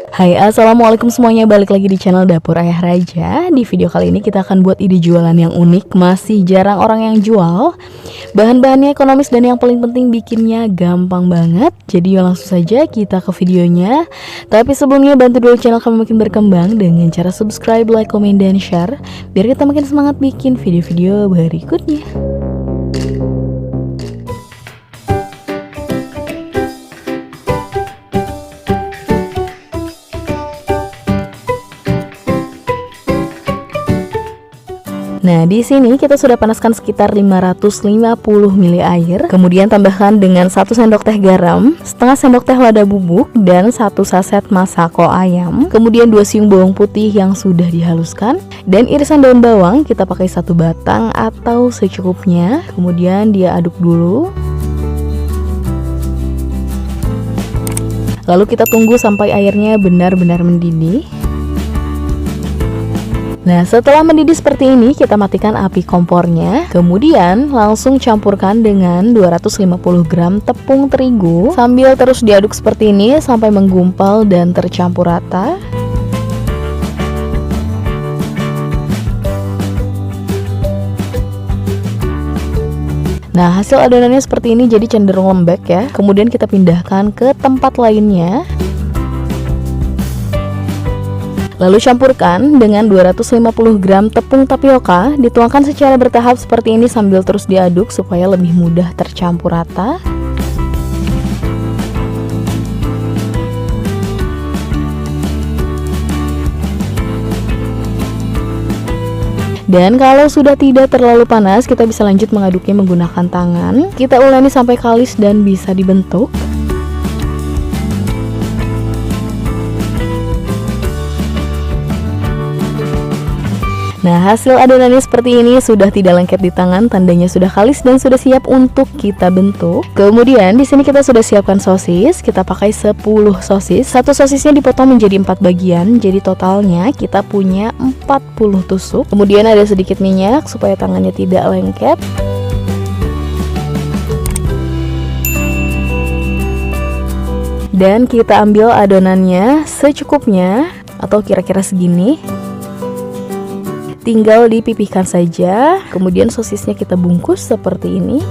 Hai, assalamualaikum semuanya, balik lagi di channel Dapur Ayah Raja. Di video kali ini kita akan buat ide jualan yang unik, masih jarang orang yang jual. Bahan-bahannya ekonomis dan yang paling penting bikinnya gampang banget. Jadi yuk langsung saja kita ke videonya. Tapi sebelumnya bantu dulu channel kami makin berkembang dengan cara subscribe, like, komen, dan share, biar kita makin semangat bikin video-video berikutnya. Nah, di sini kita sudah panaskan sekitar 550 ml air. Kemudian tambahkan dengan 1 sendok teh garam, setengah sendok teh lada bubuk, dan 1 saset masako ayam. Kemudian 2 siung bawang putih yang sudah dihaluskan, dan irisan daun bawang kita pakai 1 batang atau secukupnya. Kemudian dia aduk dulu. Lalu kita tunggu sampai airnya benar-benar mendidih. Nah, setelah mendidih seperti ini, kita matikan api kompornya. Kemudian langsung campurkan dengan 250 gram tepung terigu, sambil terus diaduk seperti ini sampai menggumpal dan tercampur rata. Nah, hasil adonannya seperti ini, jadi cenderung lembek ya. Kemudian kita pindahkan ke tempat lainnya. Lalu campurkan dengan 250 gram tepung tapioka, dituangkan secara bertahap seperti ini sambil terus diaduk supaya lebih mudah tercampur rata. Dan kalau sudah tidak terlalu panas, kita bisa lanjut mengaduknya menggunakan tangan. Kita uleni sampai kalis dan bisa dibentuk. Nah, hasil adonannya seperti ini, sudah tidak lengket di tangan, tandanya sudah kalis dan sudah siap untuk kita bentuk. Kemudian di sini kita sudah siapkan sosis. Kita pakai 10 sosis. Satu sosisnya dipotong menjadi 4 bagian. Jadi totalnya kita punya 40 tusuk. Kemudian ada sedikit minyak supaya tangannya tidak lengket. Dan kita ambil adonannya secukupnya atau kira-kira segini. Tinggal dipipihkan saja. Kemudian sosisnya kita bungkus seperti ini.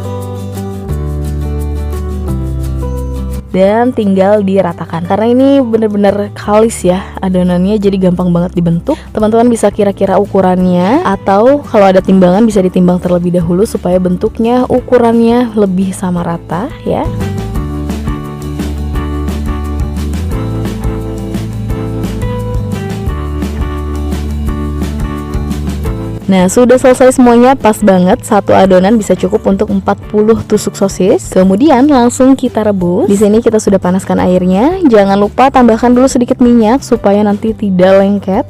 Dan tinggal diratakan. Karena ini benar-benar kalis ya adonannya, jadi gampang banget dibentuk. Teman-teman bisa kira-kira ukurannya, atau kalau ada timbangan bisa ditimbang terlebih dahulu supaya bentuknya, ukurannya lebih sama rata ya. Nah, sudah selesai semuanya, pas banget. Satu adonan bisa cukup untuk 40 tusuk sosis. Kemudian langsung kita rebus. Di sini kita sudah panaskan airnya. Jangan lupa tambahkan dulu sedikit minyak supaya nanti tidak lengket.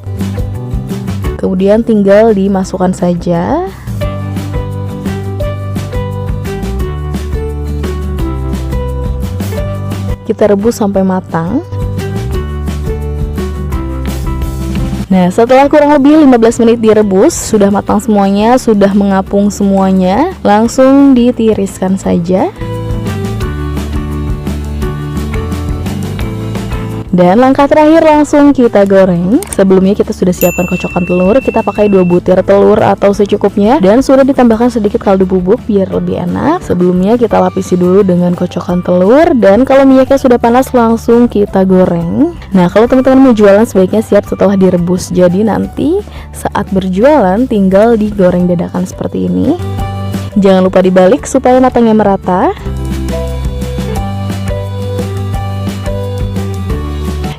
Kemudian tinggal dimasukkan saja. Kita rebus sampai matang. Nah, setelah kurang lebih 15 menit direbus, sudah matang semuanya, sudah mengapung semuanya. Langsung ditiriskan saja. Dan langkah terakhir langsung kita goreng. Sebelumnya kita sudah siapkan kocokan telur. Kita pakai 2 butir telur atau secukupnya, dan sudah ditambahkan sedikit kaldu bubuk biar lebih enak. Sebelumnya kita lapisi dulu dengan kocokan telur, dan kalau minyaknya sudah panas langsung kita goreng. Nah, kalau teman-teman mau jualan sebaiknya siap setelah direbus. Jadi nanti saat berjualan tinggal digoreng dadakan seperti ini. Jangan lupa dibalik supaya matangnya merata.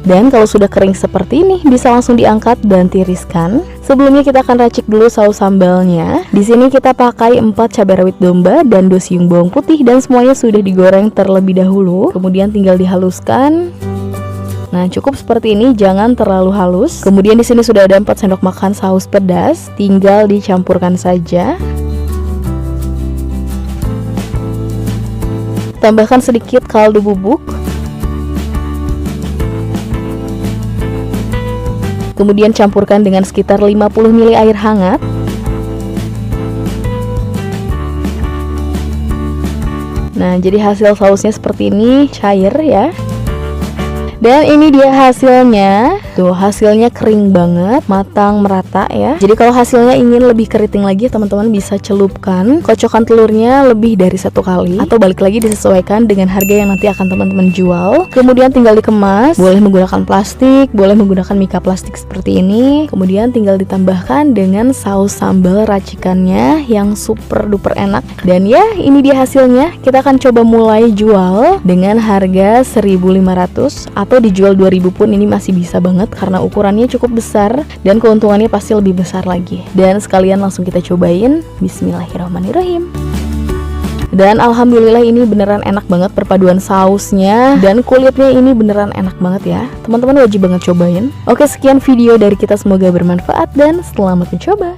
Dan kalau sudah kering seperti ini, bisa langsung diangkat dan tiriskan. Sebelumnya kita akan racik dulu saus sambalnya. Di sini kita pakai 4 cabai rawit domba dan 2 siung bawang putih, dan semuanya sudah digoreng terlebih dahulu. Kemudian tinggal dihaluskan. Nah, cukup seperti ini, jangan terlalu halus. Kemudian di sini sudah ada 4 sendok makan saus pedas, tinggal dicampurkan saja. Tambahkan sedikit kaldu bubuk. Kemudian campurkan dengan sekitar 50 ml air hangat. Nah, jadi hasil sausnya seperti ini, cair ya. Dan ini dia hasilnya. Tuh, hasilnya kering banget, matang merata ya. Jadi kalau hasilnya ingin lebih keriting lagi, teman-teman bisa celupkan kocokan telurnya lebih dari 1 kali, atau balik lagi disesuaikan dengan harga yang nanti akan teman-teman jual. Kemudian tinggal dikemas, boleh menggunakan plastik, boleh menggunakan mika plastik seperti ini. Kemudian tinggal ditambahkan dengan saus sambal racikannya yang super duper enak. Dan ya, ini dia hasilnya. Kita akan coba mulai jual dengan harga 1.500 atau dijual 2.000 pun ini masih bisa banget karena ukurannya cukup besar dan keuntungannya pasti lebih besar lagi. Dan sekalian langsung kita cobain. Bismillahirrahmanirrahim. Dan alhamdulillah ini beneran enak banget perpaduan sausnya dan kulitnya ini beneran enak banget ya. Teman-teman wajib banget cobain. Oke, sekian video dari kita, semoga bermanfaat dan selamat mencoba.